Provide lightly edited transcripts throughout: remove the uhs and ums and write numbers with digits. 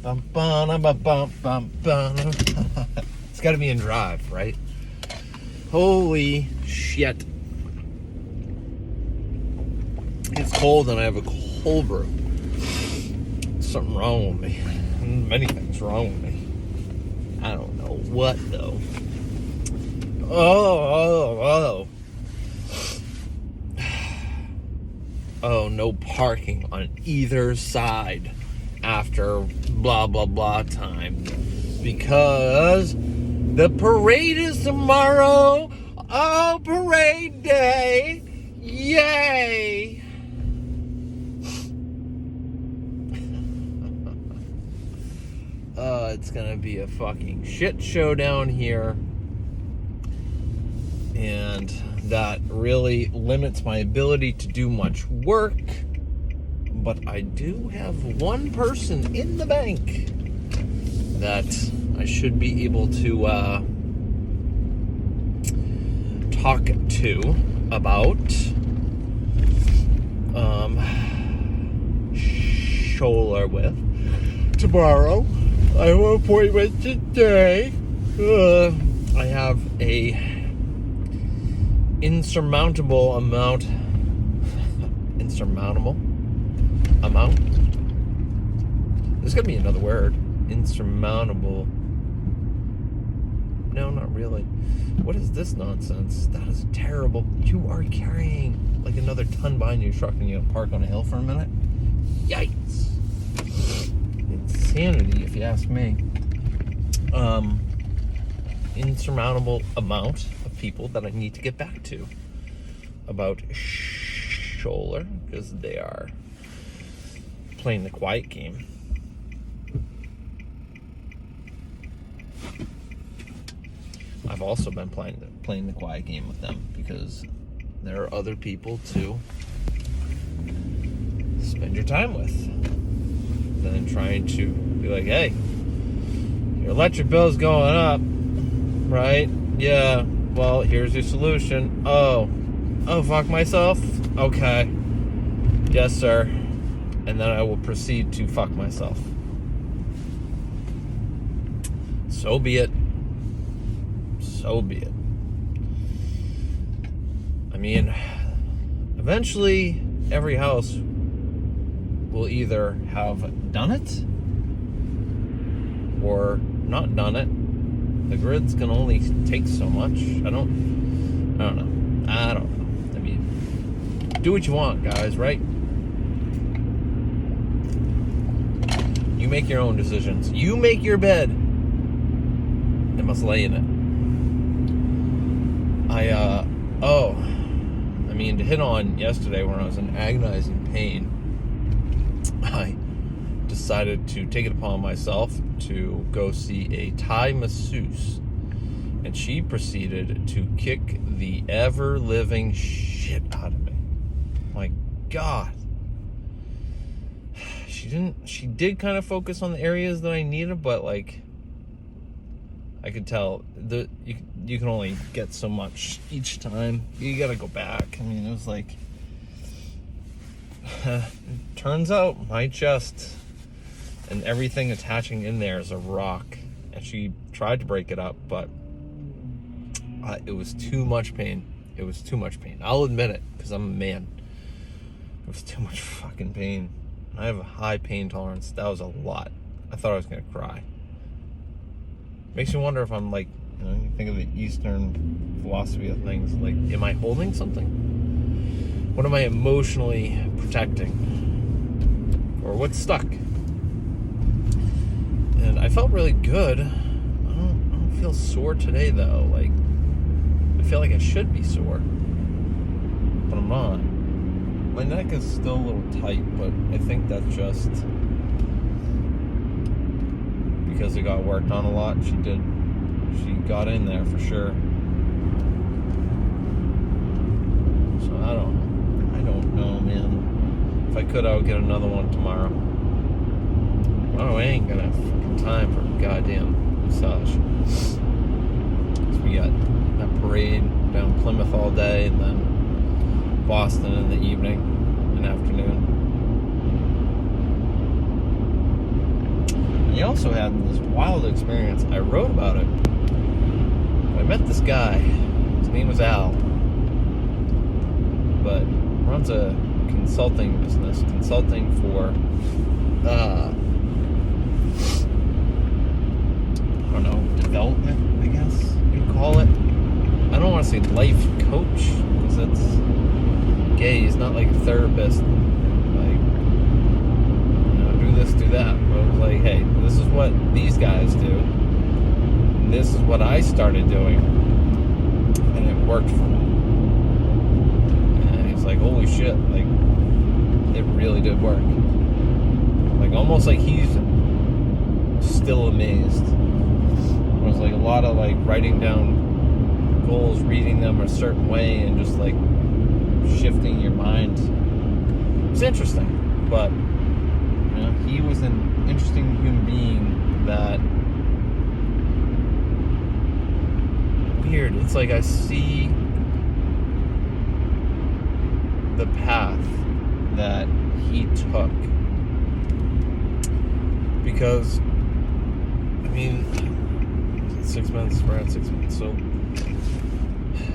It's got to be in drive, right? Holy shit. It's cold and I have a cold brew. Something wrong with me. Many things wrong with me. I don't know what though. Oh, no parking on either side after blah blah blah time because the parade is tomorrow. Oh, parade day. Yay. It's gonna be a fucking shit show down here, and that really limits my ability to do much work. But I do have one person in the bank that I should be able to talk to about Scholler with tomorrow. I have an appointment today. I have a insurmountable amount. There's gonna be another word. Insurmountable. No, not really. What is this nonsense? That is terrible. You are carrying like another ton behind your truck and you gotta park on a hill for a minute. Yikes. Insanity, if you ask me. Insurmountable amount of people that I need to get back to about Scholler, because they are playing the quiet game. I've also been playing the quiet game with them because there are other people to spend your time with than trying to be like, hey, your electric bill's going up, right? Yeah, well, here's your solution. Oh, fuck myself? Okay. Yes, sir. And then I will proceed to fuck myself. So be it. So be it. I mean, eventually every house will either have done it or not done it. The grids can only take so much. I don't know. I mean, do what you want, guys, right? You make your own decisions. You make your bed and must lay in it. To hit on yesterday when I was in agonizing pain, I decided to take it upon myself to go see a Thai masseuse, and she proceeded to kick the ever-living shit out of me. My God. She did kind of focus on the areas that I needed, but like I could tell you can only get so much each time. You gotta go back. I mean, it was like turns out my chest and everything attaching in there is a rock, and she tried to break it up, but it was too much pain. It was too much pain. I'll admit it, because I'm a man. It was too much fucking pain. I have a high pain tolerance. That was a lot. I thought I was gonna cry. Makes me wonder if I'm like, you think of the Eastern philosophy of things, like, am I holding something? What am I emotionally protecting? Or what's stuck? And I felt really good. I don't feel sore today though. Like, I feel like I should be sore, but I'm not. My neck is still a little tight, but I think that's just because it got worked on a lot. She got in there for sure. So I don't know, man. If I could, I would get another one tomorrow. Oh, I ain't gonna have fucking time for a goddamn massage. So we got that parade down Plymouth all day, and then Boston in the evening and afternoon. he also had this wild experience. I wrote about it. I met this guy. His name was Al, but runs a consulting business, consulting for I don't know, development, I guess you'd call it. I don't want to say life coach, because that's gay. He's not like a therapist, like, you know, do this, do that. But it was like, hey, this is what these guys do, and this is what I started doing, and it worked for me. And he's like, holy shit, like, it really did work. Like, almost like he's still amazed. It was like a lot of like writing down goals, reading them a certain way, and just like shifting your mind. It's interesting, but you know, he was an interesting human being that weird. It's like I see the path that he took, because I mean, 6 months, we're at 6 months, so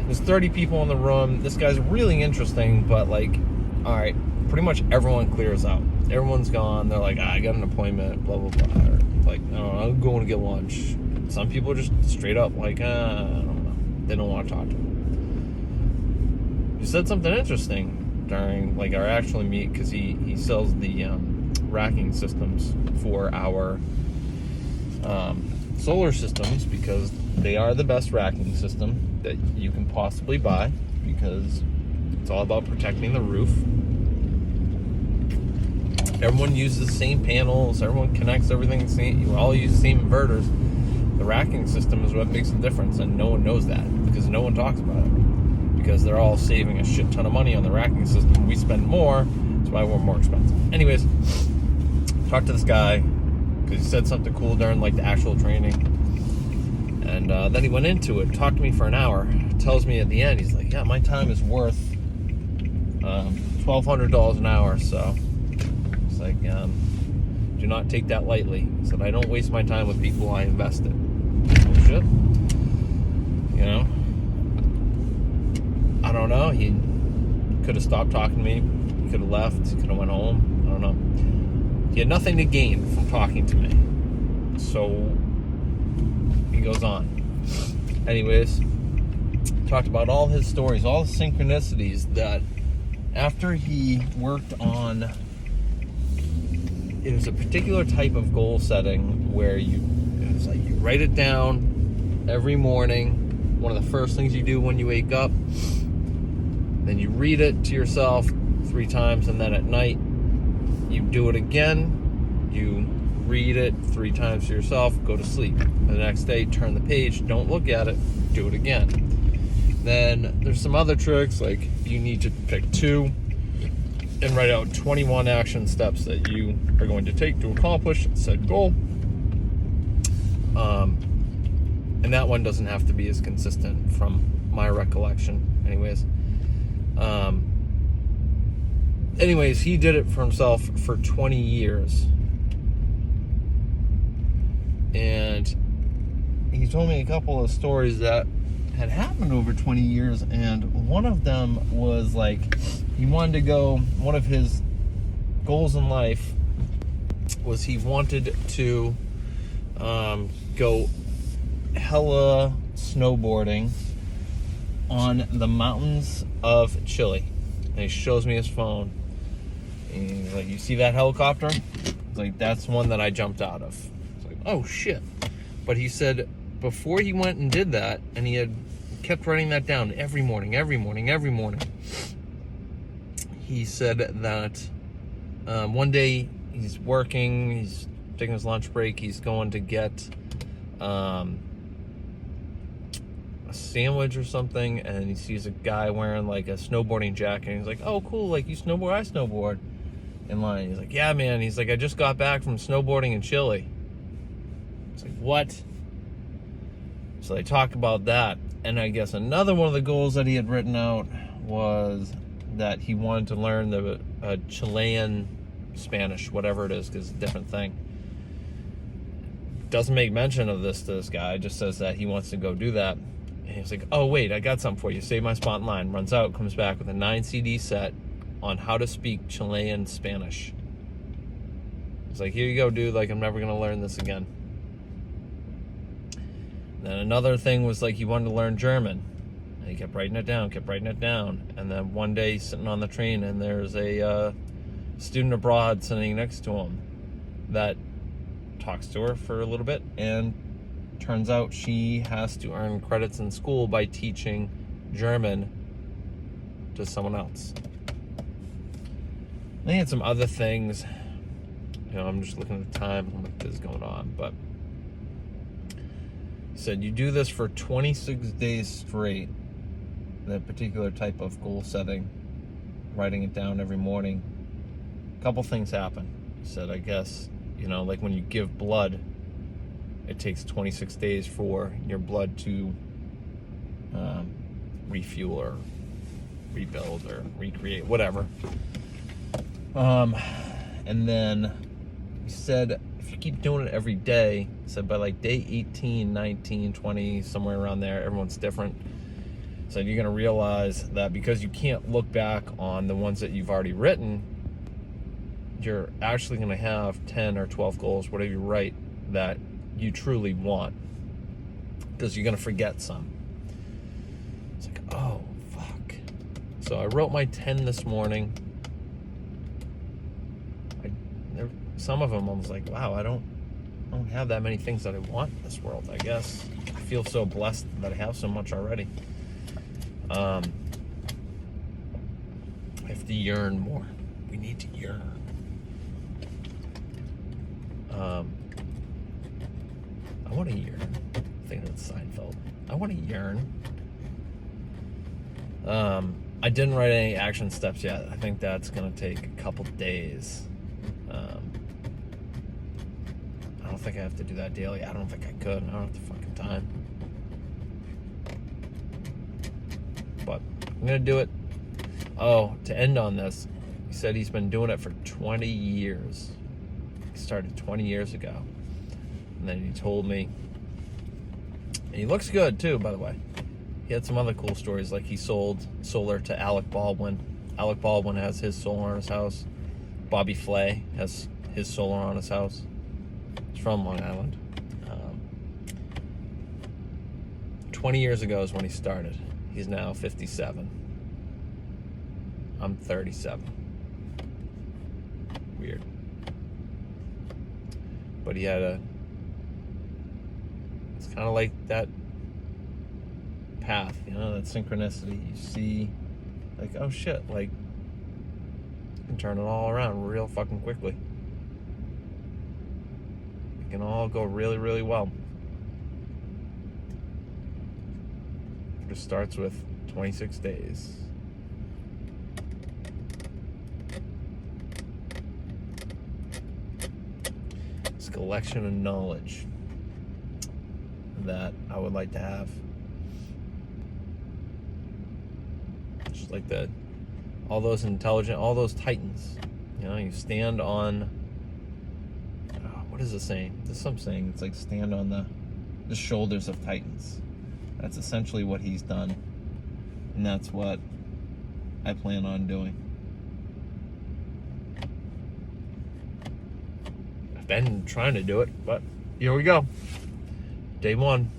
there's 30 people in the room. This guy's really interesting, but like, all right, pretty much everyone clears out. Everyone's gone. They're like, I got an appointment, blah blah blah. Or like, oh, I'm going to get lunch. Some people are just straight up like, I don't know. They don't want to talk to him. He said something interesting during like our actual meet, because he sells the racking systems for our solar systems, because they are the best racking system that you can possibly buy, because it's all about protecting the roof. Everyone uses the same panels, everyone connects everything the same, you all use the same inverters. The racking system is what makes the difference, and no one knows that, because no one talks about it, because they're all saving a shit ton of money on the racking system. We spend more, that's why we're more expensive. Anyways, talked to this guy because he said something cool during like the actual training, and then he went into it, talked to me for an hour, tells me at the end, he's like, yeah, my time is worth $1,200 an hour, so it's like, do not take that lightly. He said, I don't waste my time with people I invest in. Oh shit. You know, I don't know, he could have stopped talking to me, he could have left, he could have went home, I don't know. He had nothing to gain from talking to me, so he goes on. Anyways, talked about all his stories, all the synchronicities that after he worked on, it was a particular type of goal setting where it was like you write it down every morning, one of the first things you do when you wake up, then you read it to yourself 3 times, and then at night you do it again, you read it 3 times to yourself, go to sleep. The next day, turn the page, don't look at it, do it again. Then there's some other tricks, like you need to pick 2 and write out 21 action steps that you are going to take to accomplish said goal. And that one doesn't have to be as consistent from my recollection. Anyways, he did it for himself for 20 years. And he told me a couple of stories that had happened over 20 years, and one of them was like, he wanted to go, one of his goals in life was he wanted to go hella snowboarding on the mountains of Chile. And he shows me his phone, and he's like, you see that helicopter? It's like, that's one that I jumped out of. It's like, oh shit. But he said before he went and did that, and he had kept writing that down every morning, he said that one day he's working, he's taking his lunch break, he's going to get a sandwich or something, and he sees a guy wearing like a snowboarding jacket, and he's like, oh cool, like you snowboard? I snowboard. In line, he's like, yeah man, he's like, I just got back from snowboarding in Chile. It's like, what? So they talk about that, and I guess another one of the goals that he had written out was that he wanted to learn the Chilean Spanish, whatever it is, because it's a different thing. doesn't make mention of this to this guy, just says that he wants to go do that. And he's like, oh, wait, I got something for you. Save my spot in line. Runs out, comes back with a 9 CD set on how to speak Chilean Spanish. He's like, here you go, dude. Like, I'm never going to learn this again. Then another thing was, like, he wanted to learn German. And he kept writing it down. And then one day, he's sitting on the train, and there's a student abroad sitting next to him that talks to her for a little bit, and turns out she has to earn credits in school by teaching German to someone else. They had some other things. I'm just looking at the time and what is going on, but he said you do this for 26 days straight, that particular type of goal setting, writing it down every morning. A couple things happen. He said, I guess, like when you give blood, it takes 26 days for your blood to refuel or rebuild or recreate, whatever. And then he said, if you keep doing it every day, he said by like day 18, 19, 20, somewhere around there, everyone's different. So you're going to realize that because you can't look back on the ones that you've already written, you're actually going to have 10 or 12 goals, whatever you write, that you truly want, because you're going to forget some. It's like, oh, fuck. So I wrote my 10 this morning. Some of them I was like, wow, I don't have that many things that I want in this world, I guess. I feel so blessed that I have so much already. I have to yearn more. We need to yearn. I want to yearn. I think that's Seinfeld. I want to yearn. I didn't write any action steps yet. I think that's going to take a couple days. I don't think I have to do that daily. I don't think I could. I don't have the fucking time. But I'm going to do it. Oh, to end on this, he said he's been doing it for 20 years. He started 20 years ago. And then he told me, and he looks good too, by the way. He had some other cool stories, like he sold solar to Alec Baldwin. Alec Baldwin has his solar on his house. Bobby Flay has his solar on his house. He's from Long Island. 20 years ago is when he started. He's now 57. I'm 37. Weird. But he had it's kind of like that path, that synchronicity. You see, like, oh shit, like, you can turn it all around real fucking quickly. It can all go really, really well. It just starts with 26 days. It's a collection of knowledge that I would like to have. Just like all those titans. You stand on, what is the saying? There's some saying. It's like stand on the shoulders of titans. That's essentially what he's done. And that's what I plan on doing. I've been trying to do it, but here we go. Day 1.